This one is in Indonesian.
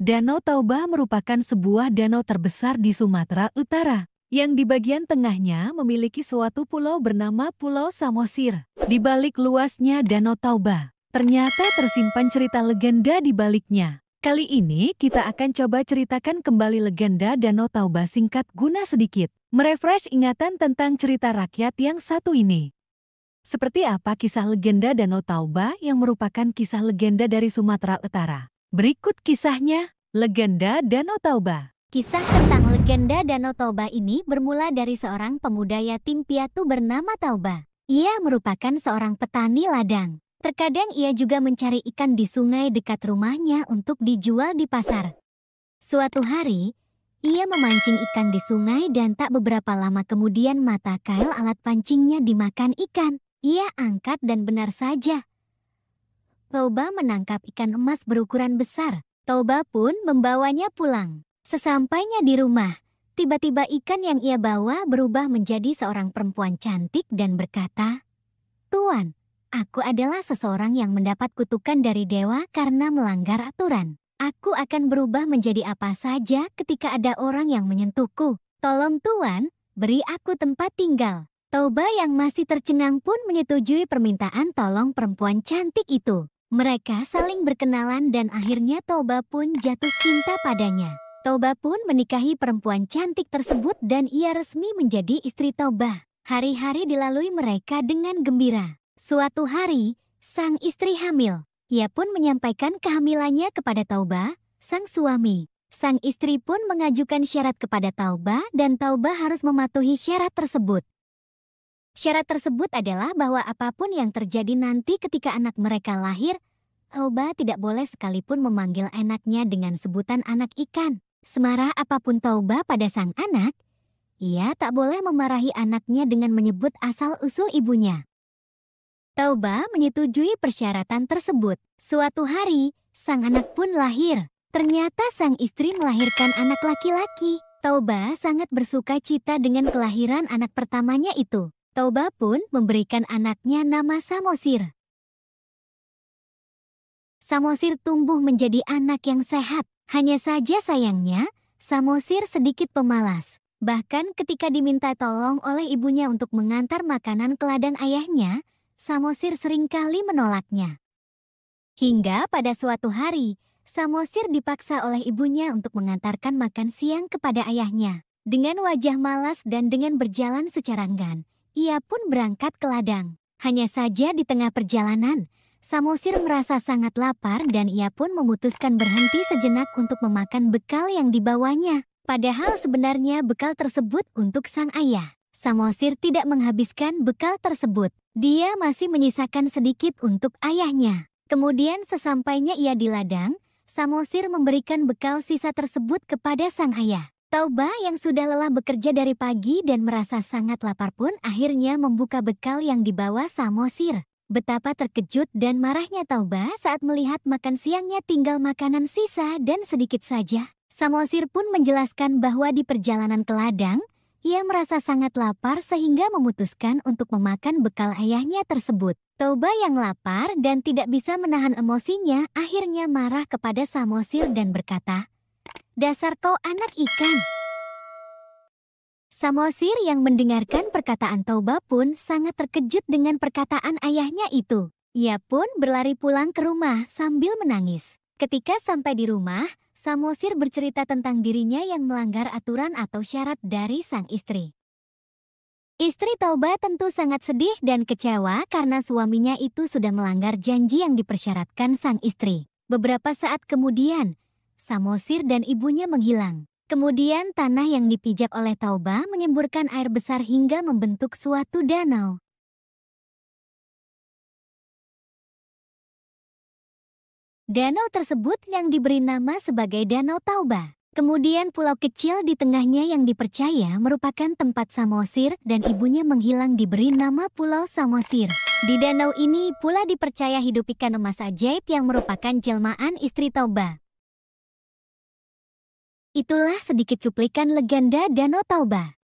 Danau Toba merupakan sebuah danau terbesar di Sumatera Utara, yang di bagian tengahnya memiliki suatu pulau bernama Pulau Samosir. Di balik luasnya Danau Toba, ternyata tersimpan cerita legenda di baliknya. Kali ini kita akan coba ceritakan kembali legenda Danau Toba singkat guna sedikit merefresh ingatan tentang cerita rakyat yang satu ini. Seperti apa kisah legenda Danau Toba yang merupakan kisah legenda dari Sumatera Utara? Berikut kisahnya, Legenda Danau Toba. Kisah tentang legenda Danau Toba ini bermula dari seorang pemuda yatim piatu bernama Toba. Ia merupakan seorang petani ladang. Terkadang ia juga mencari ikan di sungai dekat rumahnya untuk dijual di pasar. Suatu hari, ia memancing ikan di sungai dan tak beberapa lama kemudian mata kail alat pancingnya dimakan ikan. Ia angkat dan benar saja, Toba menangkap ikan emas berukuran besar. Toba pun membawanya pulang. Sesampainya di rumah, tiba-tiba ikan yang ia bawa berubah menjadi seorang perempuan cantik dan berkata, "Tuan, aku adalah seseorang yang mendapat kutukan dari dewa karena melanggar aturan. Aku akan berubah menjadi apa saja ketika ada orang yang menyentuhku. Tolong Tuan, beri aku tempat tinggal." Toba yang masih tercengang pun menyetujui permintaan tolong perempuan cantik itu. Mereka saling berkenalan dan akhirnya Toba pun jatuh cinta padanya. Toba pun menikahi perempuan cantik tersebut dan ia resmi menjadi istri Toba. Hari-hari dilalui mereka dengan gembira. Suatu hari, sang istri hamil. Ia pun menyampaikan kehamilannya kepada Toba, sang suami. Sang istri pun mengajukan syarat kepada Toba dan Toba harus mematuhi syarat tersebut. Syarat tersebut adalah bahwa apapun yang terjadi nanti ketika anak mereka lahir, Toba tidak boleh sekalipun memanggil anaknya dengan sebutan anak ikan. Semarah apapun Toba pada sang anak, ia tak boleh memarahi anaknya dengan menyebut asal-usul ibunya. Toba menyetujui persyaratan tersebut. Suatu hari, sang anak pun lahir. Ternyata sang istri melahirkan anak laki-laki. Toba sangat bersuka cita dengan kelahiran anak pertamanya itu. Toba pun memberikan anaknya nama Samosir. Samosir tumbuh menjadi anak yang sehat. Hanya saja sayangnya, Samosir sedikit pemalas. Bahkan ketika diminta tolong oleh ibunya untuk mengantar makanan ke ladang ayahnya, Samosir seringkali menolaknya. Hingga pada suatu hari, Samosir dipaksa oleh ibunya untuk mengantarkan makan siang kepada ayahnya. Dengan wajah malas dan dengan berjalan secara enggan, ia pun berangkat ke ladang. Hanya saja di tengah perjalanan, Samosir merasa sangat lapar dan ia pun memutuskan berhenti sejenak untuk memakan bekal yang dibawanya. Padahal sebenarnya bekal tersebut untuk sang ayah. Samosir tidak menghabiskan bekal tersebut. Dia masih menyisakan sedikit untuk ayahnya. Kemudian sesampainya ia di ladang, Samosir memberikan bekal sisa tersebut kepada sang ayah. Toba yang sudah lelah bekerja dari pagi dan merasa sangat lapar pun akhirnya membuka bekal yang dibawa Samosir. Betapa terkejut dan marahnya Toba saat melihat makan siangnya tinggal makanan sisa dan sedikit saja. Samosir pun menjelaskan bahwa di perjalanan ke ladang, ia merasa sangat lapar sehingga memutuskan untuk memakan bekal ayahnya tersebut. Toba yang lapar dan tidak bisa menahan emosinya akhirnya marah kepada Samosir dan berkata, "Dasar kau anak ikan." Samosir yang mendengarkan perkataan Toba pun sangat terkejut dengan perkataan ayahnya itu. Ia pun berlari pulang ke rumah sambil menangis. Ketika sampai di rumah, Samosir bercerita tentang dirinya yang melanggar aturan atau syarat dari sang istri. Istri Toba tentu sangat sedih dan kecewa karena suaminya itu sudah melanggar janji yang dipersyaratkan sang istri. Beberapa saat kemudian, Samosir dan ibunya menghilang. Kemudian tanah yang dipijak oleh Toba menyemburkan air besar hingga membentuk suatu danau. Danau tersebut yang diberi nama sebagai Danau Toba. Kemudian pulau kecil di tengahnya yang dipercaya merupakan tempat Samosir dan ibunya menghilang diberi nama Pulau Samosir. Di danau ini pula dipercaya hidup ikan emas ajaib yang merupakan jelmaan istri Toba. Itulah sedikit cuplikan legenda Danau Toba.